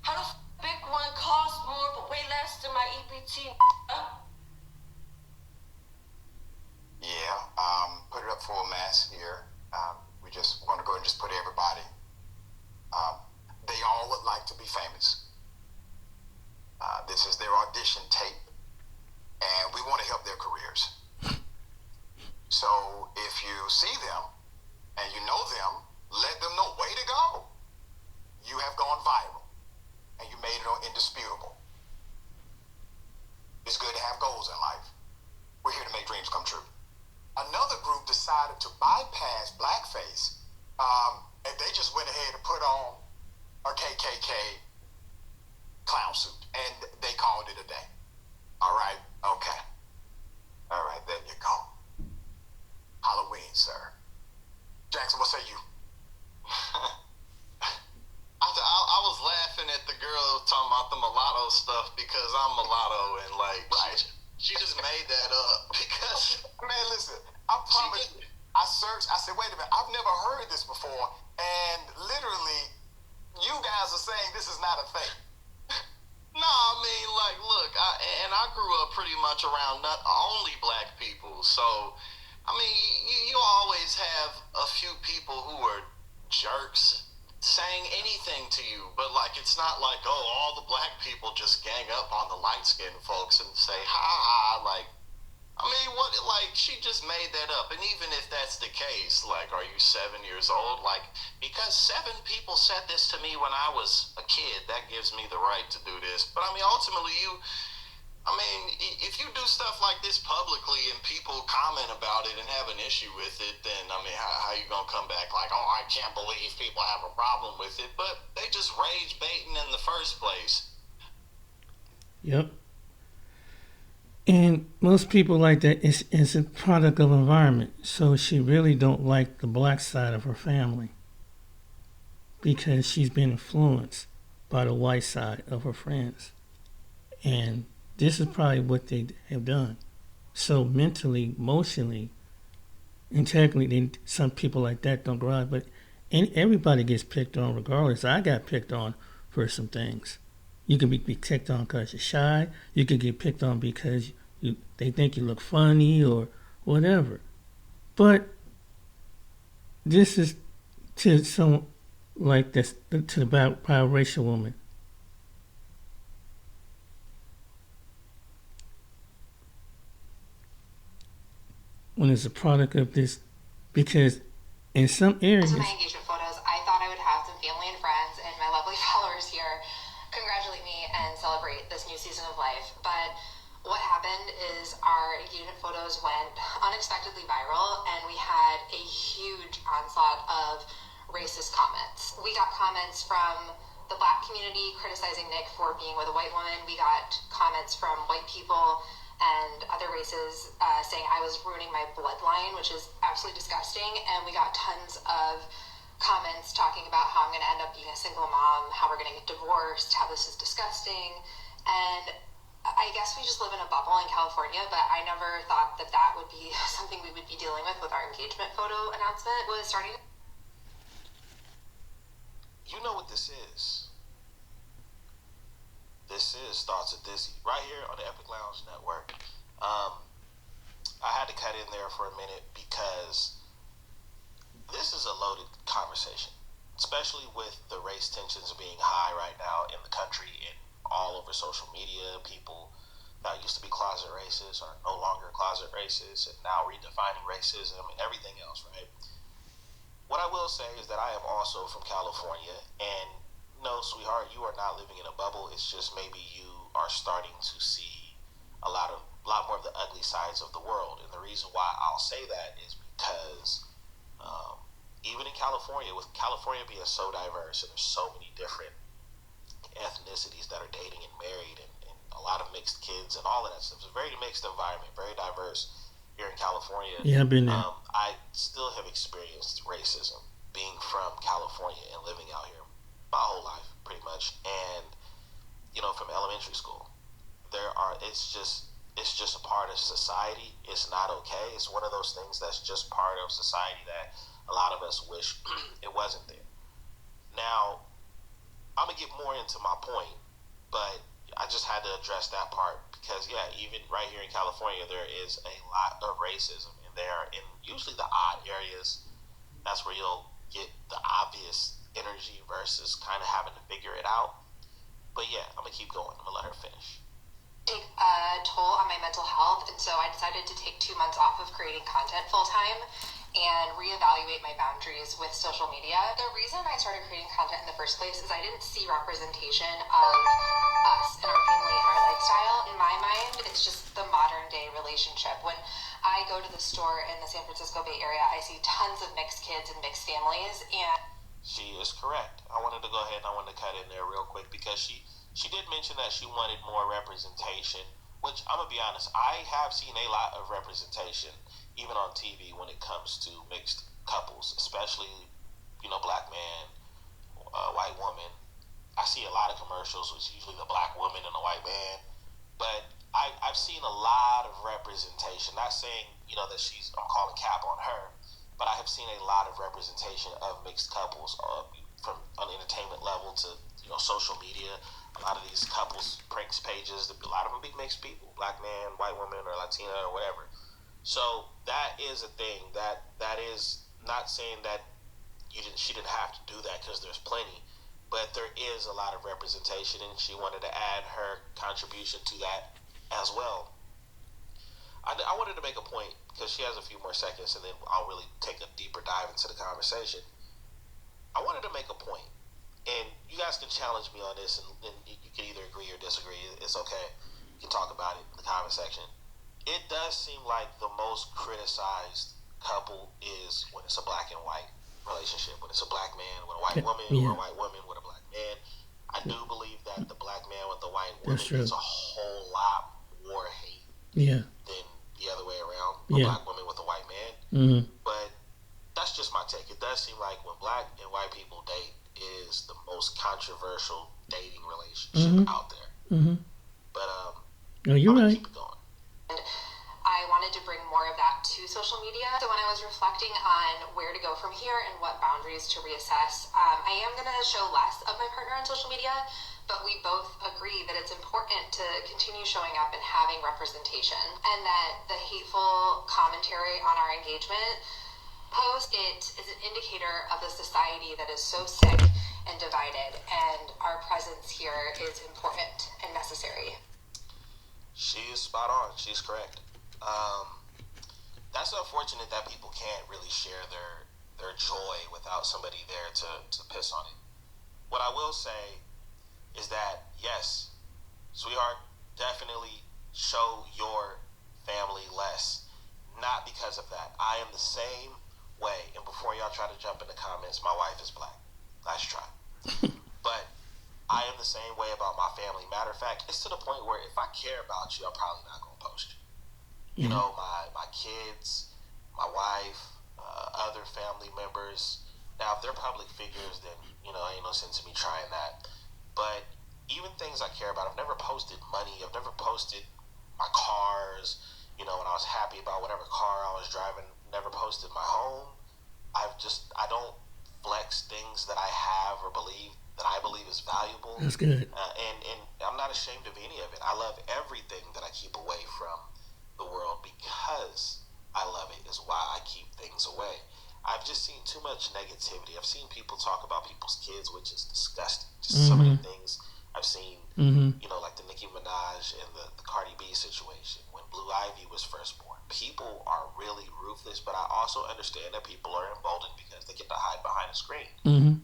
How the f*** big one costs more but way less than my EBT? Yeah, put it up full mass here. We just want to go and just put everybody. They all would like to be famous. This is their audition tape, and we want to help their careers. So if you see them and you know them, let them know, way to go. You have gone viral, and you made it indisputable. It's good to have goals in life. We're here to make dreams come true. Another group decided to bypass blackface, and they just went ahead and put on a KKK clown suit, and they called it a day. All right? Okay. All right, there you go. Halloween, sir. Jackson, what say you? I was laughing at the girl talking about the mulatto stuff because I'm mulatto, and like, she just made that up because, man, listen, I promise you, I searched, I said, wait a minute, I've never heard this before, and literally, you guys are saying this is not a thing. No, I mean, like, look, I grew up pretty much around not only black people, so, I mean, you always have a few people who are jerks saying anything to you, but, like, it's not like, oh, all the black people just gang up on the light-skinned folks and say, ha, like, I mean, what, like, she just made that up, and even if that's the case, like, are you 7 years old? Like, because 7 people said this to me when I was a kid, that gives me the right to do this, but, I mean, ultimately, if you do stuff like this publicly and people comment about it and have an issue with it, then, I mean, how you gonna come back like, oh, I can't believe people have a problem with it, but they just rage baiting in the first place. Yep. And most people like that is a product of environment. So she really don't like the black side of her family because she's been influenced by the white side of her friends. And this is probably what they have done. So mentally, emotionally, and technically, some people like that don't grow up. But everybody gets picked on regardless. I got picked on for some things. You can be picked on because you're shy. You can get picked on because they think you look funny or whatever. But this is to some like this, to the biracial woman. When it's a product of this, because in some areas. To my engagement photos, I thought I would have some family and friends and my lovely followers here congratulate me and celebrate this new season of life. But what happened is our engagement photos went unexpectedly viral, and we had a huge onslaught of racist comments. We got comments from the black community criticizing Nick for being with a white woman. We got comments from white people and other races saying I was ruining my bloodline, which is absolutely disgusting. And we got tons of comments talking about how I'm going to end up being a single mom, how we're going to get divorced, how this is disgusting. And I guess we just live in a bubble in California, but I never thought that that would be something we would be dealing with our engagement photo announcement. Was starting. You know what this is. This is Thoughts of Dizzy, right here on the Epic Lounge Network. I had to cut in there for a minute because this is a loaded conversation, especially with the race tensions being high right now in the country and all over social media. People that used to be closet racists are no longer closet racists and now redefining racism and everything else, right? What I will say is that I am also from California, and no, sweetheart, you are not living in a bubble. It's just maybe you are starting to see a lot more of the ugly sides of the world. And the reason why I'll say that is because even in California, with California being so diverse and there's so many different ethnicities that are dating and married and a lot of mixed kids and all of that stuff. It's a very mixed environment, very diverse here in California. Yeah, I've been there. I still have experienced racism being from California and living out here my whole life, pretty much. And, you know, from elementary school, it's just a part of society. It's not okay. It's one of those things that's just part of society that a lot of us wish it wasn't there. Now, I'm going to get more into my point, but I just had to address that part because, yeah, even right here in California, there is a lot of racism, and they are in usually the odd areas. That's where you'll get the obvious energy versus kind of having to figure it out. But yeah, I'm going to keep going. I'm going to let her finish. Take a toll on my mental health, and so I decided to take 2 months off of creating content full-time and reevaluate my boundaries with social media. The reason I started creating content in the first place is I didn't see representation of us and our family and our lifestyle. In my mind, it's just the modern day relationship. When I go to the store in the San Francisco Bay Area, I see tons of mixed kids and mixed families, and she is correct. I wanted to go ahead and I wanted to cut in there real quick because she did mention that she wanted more representation, which I'm going to be honest, I have seen a lot of representation even on TV when it comes to mixed couples, especially, you know, black man, white woman. I see a lot of commercials with usually the black woman and the white man, but I've seen a lot of representation. Not saying, you know, that I'm calling cap on her, but I have seen a lot of representation of mixed couples from on the entertainment level to, you know, social media. A lot of these couples pranks pages, a lot of them be mixed people, black man, white woman, or Latina, or whatever. So that is a thing. That is not saying that she didn't have to do that because there's plenty, but there is a lot of representation, and she wanted to add her contribution to that as well. I wanted to make a point because she has a few more seconds, and then I'll really take a deeper dive into the conversation. I wanted to make a point, and you guys can challenge me on this, and you can either agree or disagree. It's okay. You can talk about it in the comment section. It does seem like the most criticized couple is when it's a black and white relationship, when it's a black man with a white woman, or a white woman with a black man. I do believe that the black man with the white woman gets a whole lot more hate than the other way around, a black woman with a white man. Mm-hmm. But that's just my take. It does seem like when black and white people date, it is the most controversial dating relationship out there. Mm-hmm. But no, you're right. Keep it going. And I wanted to bring more of that to social media. So when I was reflecting on where to go from here and what boundaries to reassess, I am going to show less of my partner on social media, but we both agree that it's important to continue showing up and having representation, and that the hateful commentary on our engagement post, it is an indicator of a society that is so sick and divided, and our presence here is important and necessary. She is spot on. She's correct. That's unfortunate that people can't really share their joy without somebody there to piss on it. What I will say is that, yes, sweetheart, definitely show your family less. Not because of that. I am the same way. And before y'all try to jump in the comments, my wife is black. Nice try. But I am the same way about my family. Matter of fact, it's to the point where if I care about you, I'm probably not going to post you. You know, my kids, my wife, other family members. Now, if they're public figures, then, you know, ain't no sense in me trying that. But even things I care about, I've never posted money. I've never posted my cars. You know, when I was happy about whatever car I was driving, never posted my home. I don't flex things that I have or that I believe is valuable. That's good. And I'm not ashamed of any of it. I love everything that I keep away from the world because I love it is why I keep things away. I've just seen too much negativity. I've seen people talk about people's kids, which is disgusting. Just so many things I've seen, you know, like the Nicki Minaj and the Cardi B situation when Blue Ivy was first born. People are really ruthless, but I also understand that people are emboldened because they get to hide behind a screen.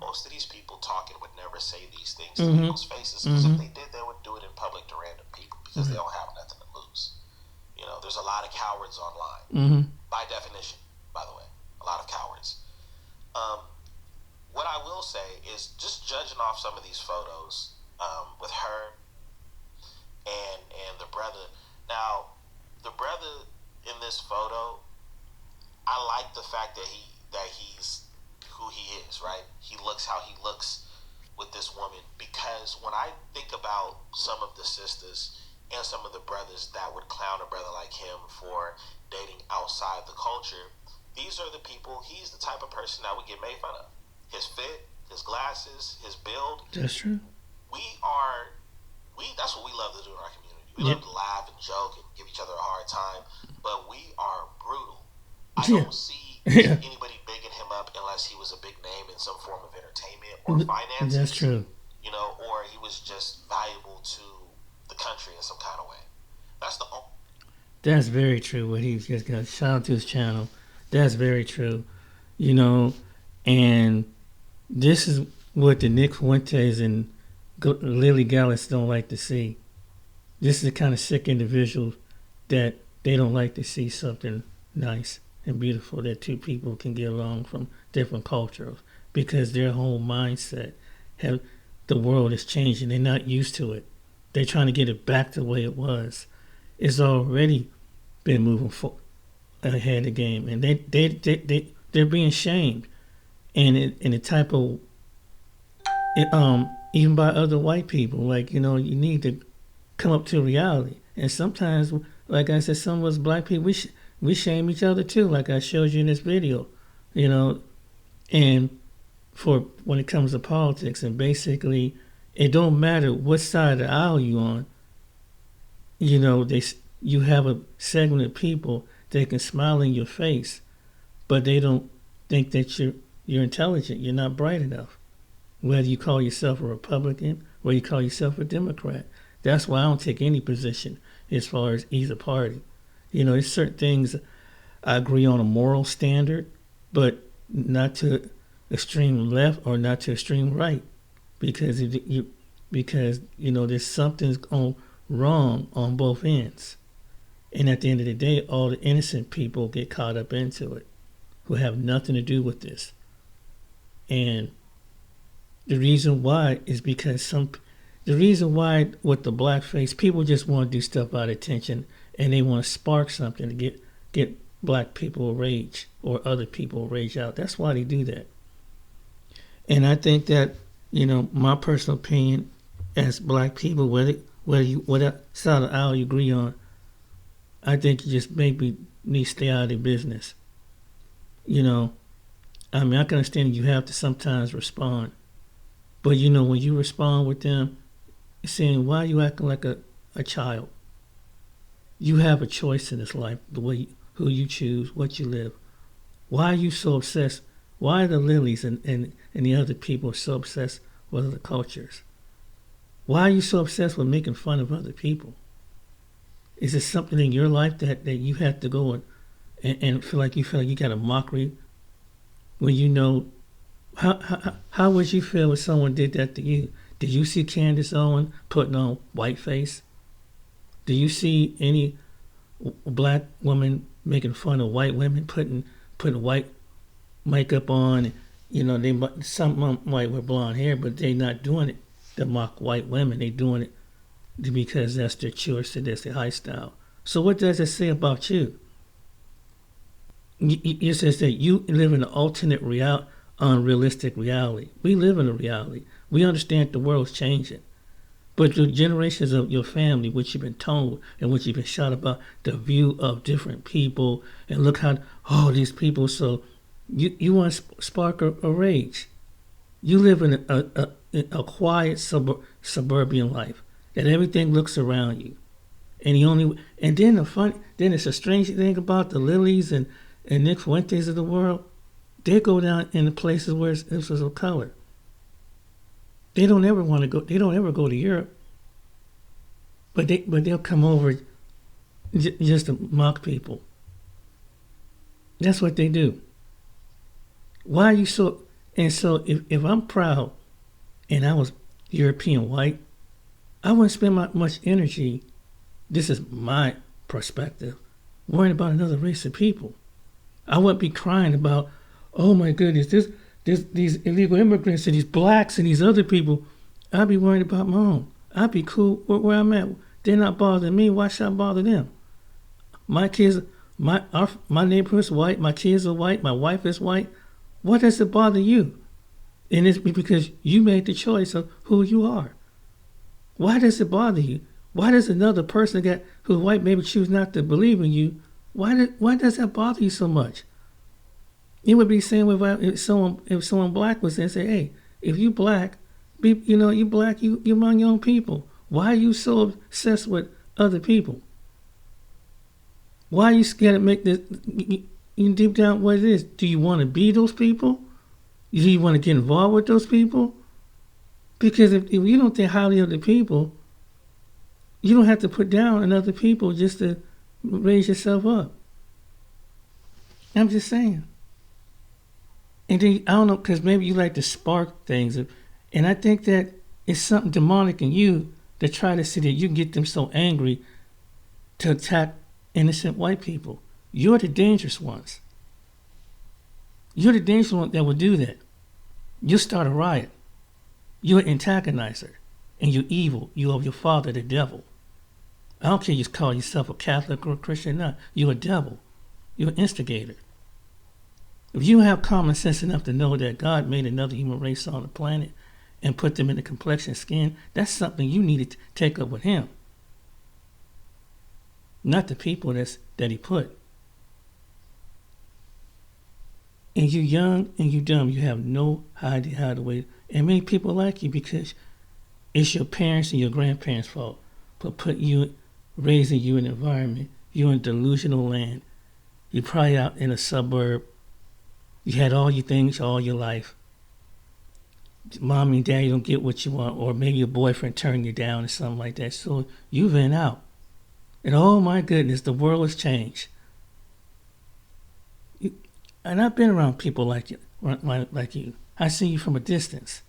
Most of these people talking would never say these things to people's faces because if they did, they would do it in public to random people because they don't have nothing to lose. You know, there's a lot of cowards online. By definition, by the way, a lot of cowards. What I will say is just judging off some of these photos with her and the brother. Now, the brother in this photo, I like the fact that he's who he is, right? He looks how he looks with this woman, because when I think about some of the sisters and some of the brothers that would clown a brother like him for dating outside the culture, these are the people, he's the type of person that would get made fun of. His fit, his glasses, his build. That's true. That's what we love to do in our community. We Yep. love to laugh and joke and give each other a hard time, but we are brutal. I Yeah. don't see Yeah. anybody bigging him up unless he was a big name in some form of entertainment or finances. That's true. You know, or he was just valuable to the country in some kind of way. That's the only. That's very true. What he's just got. Shout out to his channel. That's very true. You know, and this is what the Nick Fuentes and Lily Gallus don't like to see. This is the kind of sick individual that they don't like to see something nice and beautiful, that two people can get along from different cultures, because their whole mindset, the world is changing. They're not used to it. They're trying to get it back to the way it was. It's already been moving ahead of the game, and they're being shamed, and the type of even by other white people. Like, you know, you need to come up to reality. And sometimes, like I said, some of us black people, we shame each other too, like I showed you in this video, you know. And for when it comes to politics, and basically, it don't matter what side of the aisle you on. You know, you have a segment of people that can smile in your face, but they don't think that you're intelligent. You're not bright enough. Whether you call yourself a Republican or you call yourself a Democrat. That's why I don't take any position as far as either party. You know, there's certain things I agree on a moral standard, but not to extreme left or not to extreme right, because you know there's something wrong on both ends, and at the end of the day, all the innocent people get caught up into it, who have nothing to do with this. And the reason why is because the reason why with the blackface, people just want to do stuff out of attention, and they want to spark something to get black people rage or other people rage out. That's why they do that. And I think that, you know, my personal opinion as black people, whether side of the aisle you agree on, I think you just maybe need to stay out of their business. You know, I mean, I can understand you have to sometimes respond. But, you know, when you respond with them, you're saying, why are you acting like a child? You have a choice in this life, the way who you choose, what you live. Why are you so obsessed? Why are the Lilies and the other people so obsessed with other cultures? Why are you so obsessed with making fun of other people? Is there something in your life that you have to go and feel like you got a mockery when you know? How would you feel if someone did that to you? Did you see Candace Owen putting on whiteface? Do you see any black woman making fun of white women, putting white makeup on? You know, some might wear blonde hair, but they're not doing it to mock white women. They're doing it because that's their choice, that's their lifestyle. So what does it say about you? It says that you live in an alternate unrealistic reality. We live in a reality. We understand the world's changing. But the generations of your family, which you've been told and which you've been shot about, the view of different people, and look how, these people, so you want to spark a rage. You live in a quiet suburban life, that everything looks around you. And then it's a strange thing about the Lilies and Nick Fuentes of the world. They go down in the places where it's of color. They don't ever want to go. They don't ever go to Europe. But they'll come over just to mock people. That's what they do. Why are you so? And so if I'm proud, and I was European white, I wouldn't spend much energy. This is my perspective. Worrying about another race of people. I wouldn't be crying about, oh my goodness, these illegal immigrants and these blacks and these other people. I'd be worried about my own. I'd be cool where I'm at. They're not bothering me. Why should I bother them? My kids my neighborhood's white, my kids are white, my wife is white. What does it bother you? And it's because you made the choice of who you are. Why does it bother you? Why does another person who's white maybe choose not to believe in you? Why does that bother you so much? It would be the same if someone black was there and say, hey, if you black, you black, you among your own people. Why are you so obsessed with other people? Why are you scared to make this? You deep down, what it is? Do you want to be those people? Do you want to get involved with those people? Because if you don't think highly of the people, you don't have to put down on other people just to raise yourself up. I'm just saying. And then, I don't know, because maybe you like to spark things. And I think that it's something demonic in you to try to see that you can get them so angry to attack innocent white people. You're the dangerous ones. You're the dangerous one that will do that. You'll start a riot. You're an antagonizer. And you're evil. You are your father, the devil. I don't care if you call yourself a Catholic or a Christian or not. You're a devil. You're an instigator. If you have common sense enough to know that God made another human race on the planet and put them in the complexion of skin, that's something you need to take up with him. Not the people that he put. And you young and you dumb, you have no idea how to wait. And many people like you because it's your parents and your grandparents' fault for raising you in an environment. You're in delusional land. You're probably out in a suburb. You had all your things all your life. Mom and daddy don't get what you want, or maybe your boyfriend turned you down or something like that. So you've been out. And oh my goodness, the world has changed. And I've been around people like you. I see you from a distance.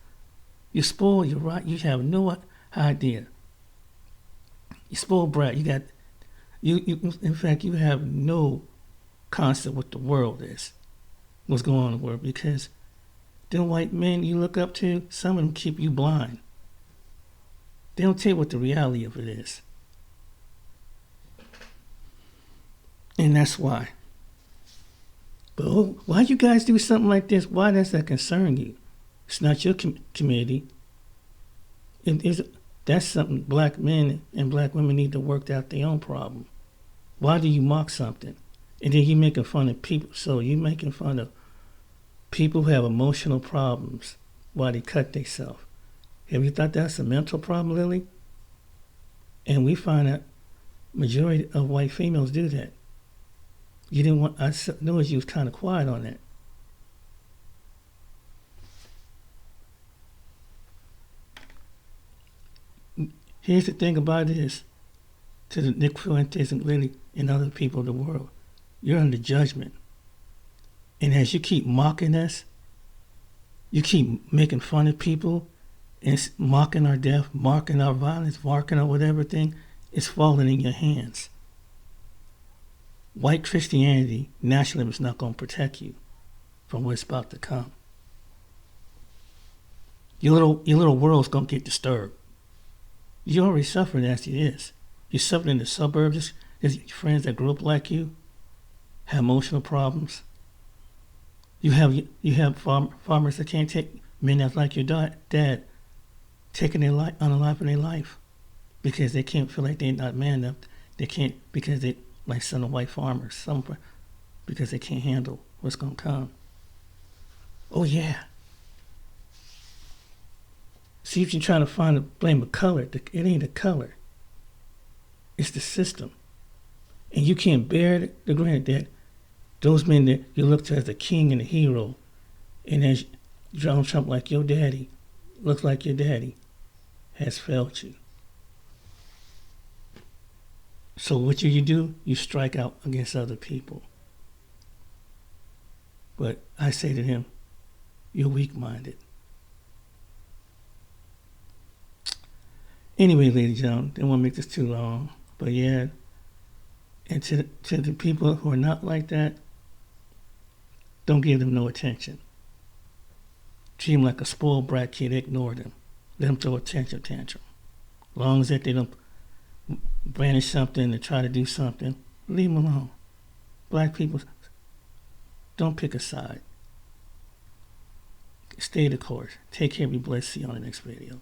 You're spoiled, you're right, you have no idea. You're spoiled brat. In fact, you have no concept what the world is. What's going on in the world, because the white men you look up to, some of them keep you blind. They don't tell you what the reality of it is. And that's why. But why you guys do something like this? Why does that concern you? It's not your community. That's something black men and black women need to work out their own problem. Why do you mock something? And then you're making fun of people. So you're making fun of people who have emotional problems while they cut themselves. Have you thought that's a mental problem, Lily? And we find that majority of white females do that. You didn't want. I noticed you was kind of quiet on that. Here's the thing about this, to the Nick Fuentes and Lily and other people of the world. You're under judgment. And as you keep mocking us, you keep making fun of people and mocking our death, mocking our violence, mocking our whatever thing, it's falling in your hands. White Christianity, nationalism is not going to protect you from what's about to come. Your little world's going to get disturbed. You already suffering as it is. You're suffering in the suburbs. There's friends that grew up like you, have emotional problems. You have farmers that can't take men that's like your dad, taking their life on the life of their life because they can't feel like they're not man enough. They can't because they like some of white farmers, because they can't handle what's gonna come. Oh yeah. See if you're trying to blame a color. It ain't a color. It's the system. And you can't bear the granted that those men that you look to as the king and the hero, and as Donald Trump, like your daddy, looks like your daddy, has failed you. So what you do? You strike out against other people. But I say to him, you're weak-minded. Anyway, ladies and gentlemen, didn't want to make this too long. But yeah, and to the people who are not like that, don't give them no attention. Treat them like a spoiled brat kid, ignore them. Let them throw a tantrum. As long as that they don't brandish something and try to do something, leave them alone. Black people, don't pick a side. Stay the course. Take care. Be blessed. See you on the next video.